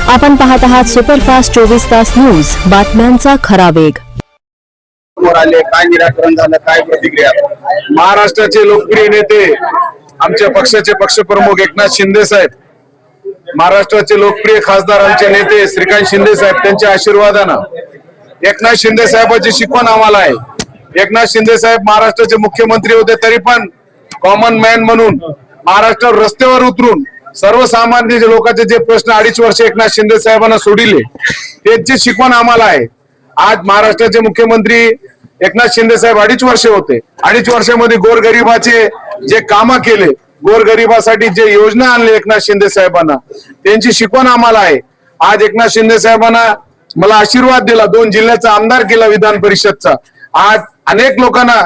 आपण पाहत आहात सुपरफास्ट 24 तास न्यूज, बातम्यांचा खरा वेग। आले काय निराकरण झालं, काय प्रतिक्रिया? महाराष्ट्राचे लोकप्रिय नेते आमच्या पक्षाचे पक्षप्रमुख एकनाथ शिंदे साहेब, महाराष्ट्राचे लोकप्रिय खासदार आमचे नेते श्रीकांत शिंदे साहेब, त्यांच्या आशीर्वादानं एकनाथ शिंदे साहेबांची शिकवण आम्हाला आहे। एकनाथ शिंदे साहेब महाराष्ट्राचे मुख्यमंत्री होते, तरी पण कॉमन मॅन म्हणून महाराष्ट्रावर रस्त्यावर उतरून सर्वसामान्य लोकांचे जे प्रश्न 2.5 वर्ष एकनाथ शिंदे साहेबांना सोडिले, त्यांची शिकवण आम्हाला आहे। आज महाराष्ट्राचे मुख्यमंत्री एकनाथ शिंदे साहेब 2.5 वर्ष होते। 2.5 वर्षामध्ये गोरगरिबाचे जे कामं केले, गोरगरिबासाठी जे योजना आणले एकनाथ शिंदे साहेबांना, त्यांची शिकवण आम्हाला आहे। आज एकनाथ शिंदे साहेबांना मला आशीर्वाद दिला, 2 जिल्ह्याचा आमदार केला विधान परिषदचा। आज अनेक लोकांना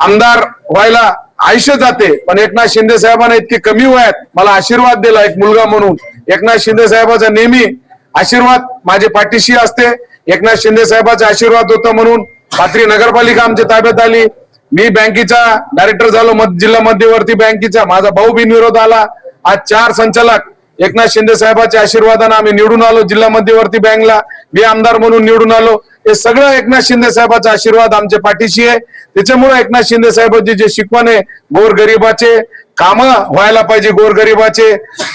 आमदार व्हायला आयुष्य जाते, पण एकनाथ शिंदे साहेबांना इतके कमी वयात मला आशीर्वाद दिला एक मुलगा म्हणून। एकनाथ शिंदे साहेबांचा नेहमी आशीर्वाद माझे पाठीशी असते। एकनाथ शिंदे साहेबांचा आशीर्वाद होता म्हणून पाथरी नगरपालिका आमच्या ताब्यात आली। मी बँकेचा डायरेक्टर झालो, जिल्हा मध्यवर्ती बँकेचा। माझा भाऊ बिनविरोध आला। आज 4 संचालक एकनाथ शिंदे साहेबांच्या आशीर्वादाने आम्ही निवडून आलो जिल्हा मध्यवर्ती बँकला। मी आमदार म्हणून निवडून आलो। हे सगळं एकनाथ शिंदे साहेबांचा आशीर्वाद आमच्या पाठीशी आहे। त्याच्यामुळे एकनाथ शिंदे साहेबांची जे शिकवण आहे, गोरगरिबाचे काम व्हायला पाहिजे, गोरगरिबाचे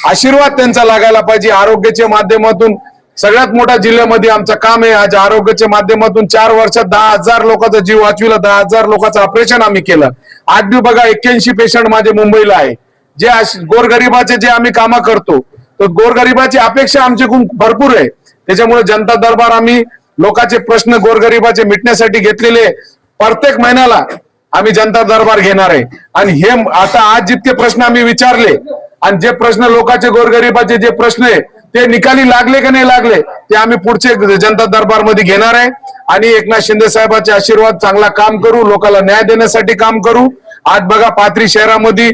आशीर्वाद त्यांचा लागायला पाहिजे। आरोग्याच्या माध्यमातून सगळ्यात मोठा जिल्ह्यामध्ये आमचं काम आहे। आज आरोग्याच्या माध्यमातून 4 वर्षात 10,000 लोकांचा जीव वाचविला, 10,000 लोकांचं ऑपरेशन आम्ही केलं। आज बी बघा 81 पेशंट माझे मुंबईला आहे। जे गोरगरिबाचे जे आम्ही कामं करतो, तर गोरगरिबाची अपेक्षा आमच्याकडून भरपूर आहे। त्याच्यामुळे जनता दरबार आम्ही लोकांचे प्रश्न गोरगरिबाचे मिटण्यासाठी घेतलेले, प्रत्येक महिन्याला आम्ही जनता दरबार घेणार आहे। आणि हे आता आज जितके प्रश्न आम्ही विचारले आणि जे प्रश्न लोकांचे गोरगरिबाचे जे प्रश्न आहे ते निकाली लागले की नाही लागले, ते आम्ही पुढचे जनता दरबार मध्ये घेणार आहे। आणि एकनाथ शिंदे साहेबांचे आशीर्वाद चांगला काम करू, लोकांना न्याय देण्यासाठी काम करू। आज बघा पाथरी शहरामध्ये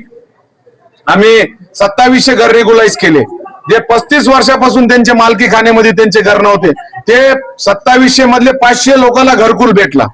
आम्ही 2700 घर रेग्युलाइज केले। जे 35 वर्षापासून त्यांचे मालकी खाण्यामध्ये त्यांचे घर नव्हते, ते 2700 मधले 500 लोकांना घरकुल भेटला।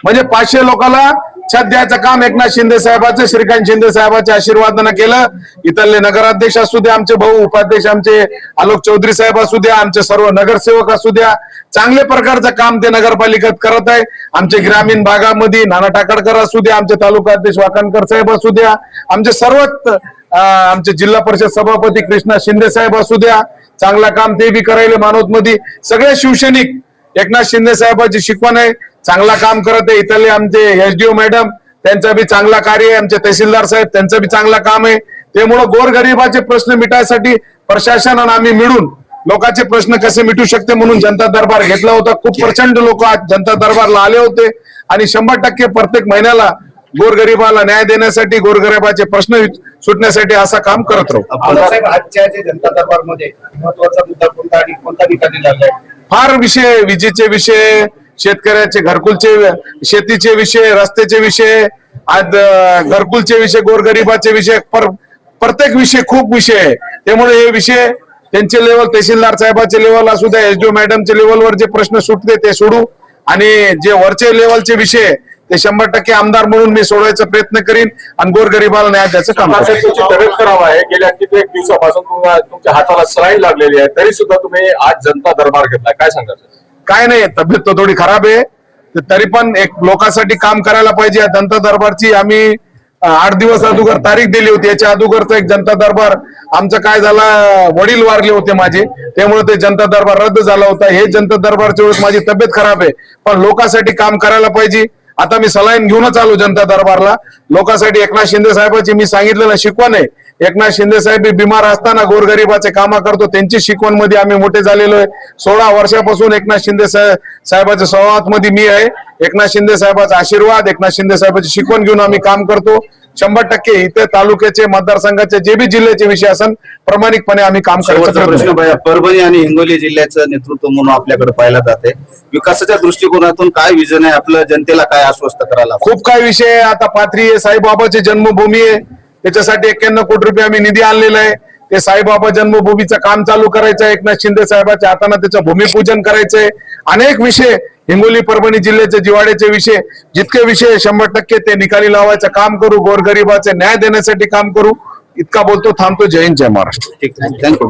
म्हणजे 500 लोकांना छत द्यायचं काम एकनाथ शिंदे साहेबांचं, श्रीकांत शिंदे साहेबांच्या आशीर्वादानं केलं। इथले नगराध्यक्ष असू द्या, आमचे भाऊ उपाध्यक्ष आमचे आलोक चौधरी साहेब असू द्या, आमचे सर्व नगरसेवक असू द्या, चांगल्या प्रकारचं काम ते नगरपालिकेत करत आहे। आमचे ग्रामीण भागामध्ये नाना टाकडकर असू द्या, आमचे तालुका अध्यक्ष वाकणकर साहेब असू द्या, आमचे सर्वच आमचे जिल्हा परिषद सभापती कृष्णा शिंदे साहेब असू द्या, चांगला काम ते बी करायले। मानवत मध्ये सगळे शिवसैनिक एकनाथ शिंदे साहेबांची शिकवण आहे, चांगला काम करत आहे। इथले आमचे एसडीओ मॅडम, त्यांचा बी चांगला कार्य आहे। आमचे तहसीलदार साहेब, त्यांचं बी चांगला काम आहे। त्यामुळे गोरगरिबाचे प्रश्न मिटायसाठी प्रशासनानं आम्ही मिळून लोकांचे प्रश्न कसे मिटू शकते म्हणून जनता दरबार घेतला होता। खूप प्रचंड लोक आज जनता दरबारला आले होते आणि 100% प्रत्येक महिन्याला गोरगरिबाला न्याय देण्यासाठी, गोरगरिबाचे प्रश्न सुटण्यासाठी असं काम करत राहू। आजच्या जनता दरबारमध्ये महत्वाचा मुद्दा कोणता आणि कोणता निकाली लागलाय? फार विषय, विजेचे विषय, शेतकऱ्याचे घरकुलचे, शेतीचे विषय, रस्त्याचे विषय, आज घरकुलचे विषय, गोरगरिबाचे विषय, प्रत्येक विषय खूप विषय आहे। त्यामुळे हे विषय त्यांचे लेवल, तहसीलदार साहेबांचे लेवल असू द्या, एसडीओ मॅडमचे लेवलवर जे प्रश्न सुटते ते सोडू, आणि जे वरचे लेवलचे विषय ते 100% आमदार म्हणून मी सोडवायचा प्रयत्न करीन आणि गोरगरिबाला न्याय द्यायचं काम करेन। तुमची तब्येत खराब आहे, गेल्या कित्येक दिवसापासून तुमच्या हाताला सलाईन लागलेली आहे, तरी सुद्धा तुम्ही आज जनता दरबार घेतलाय, काय सांगायचं? काय नाही, तब्येत तर थोडी खराब आहे, तरी पण एक लोकांसाठी काम करायला पाहिजे। जनता दरबारची आम्ही 8 दिवस अगोदर तारीख दिली होती। याच्या अगोदरचा एक जनता दरबार आमचं काय झाला, वडील वारले होते माझे, त्यामुळे ते जनता दरबार रद्द झाला होता। हे जनता दरबारच्या वेळेस माझी तब्येत खराब आहे, पण लोकांसाठी काम करायला पाहिजे। आता मी सलाईन घेऊनच आलो जनता दरबारला लोकांसाठी। एकनाथ शिंदे साहेबांची मी सांगितलं ना शिकवण आहे, एकनाथ शिंदे साहेब बिमार असताना गोरगरिबाचे कामं करतो, त्यांची शिकवण मध्ये आम्ही मोठे झालेलो आहे। 16 वर्षापासून एकनाथ शिंदे साहेबांच्या सहवास मध्ये मी आहे। एकनाथ शिंदे साहेबांचा आशीर्वाद, एकनाथ शिंदे साहेबांची शिकवण घेऊन आम्ही काम करतो। 100% इथे तालुक्याचे, मतदारसंघाचे जे बी जिल्ह्याचे विषय असन प्रामाणिकपणे आम्ही काम करायचा प्रयत्न करू। परभणी आणि हिंगोली जिल्ह्याचं नेतृत्व म्हणून आपल्याकडे पाहिलं जाते, विकासाच्या दृष्टिकोनातून काय विजन आहे आपलं, जनतेला काय आश्वस्त करायला? खूप काय विषय आहे। आता पाथरी साईबाबाची जन्मभूमी आहे, त्याच्यासाठी 91 कोटी रुपये आम्ही निधी आणलेला आहे। ते साईबाबा जन्मभूमीचं काम चालू करायचं आहे, एकनाथ शिंदे साहेबांच्या हाताने त्याचं भूमिपूजन करायचंय। अनेक विषय हिंगोली परभणी जिल्ह्याचे जिवाड्याचे विषय, जितके विषय 100% ते निकाली लावायचं काम करू, गोरगरिबाचे न्याय देण्यासाठी काम करू। इतका बोलतो, थांबतो। जय हिंद, जय महाराष्ट्र। ठीक, थँक्यू.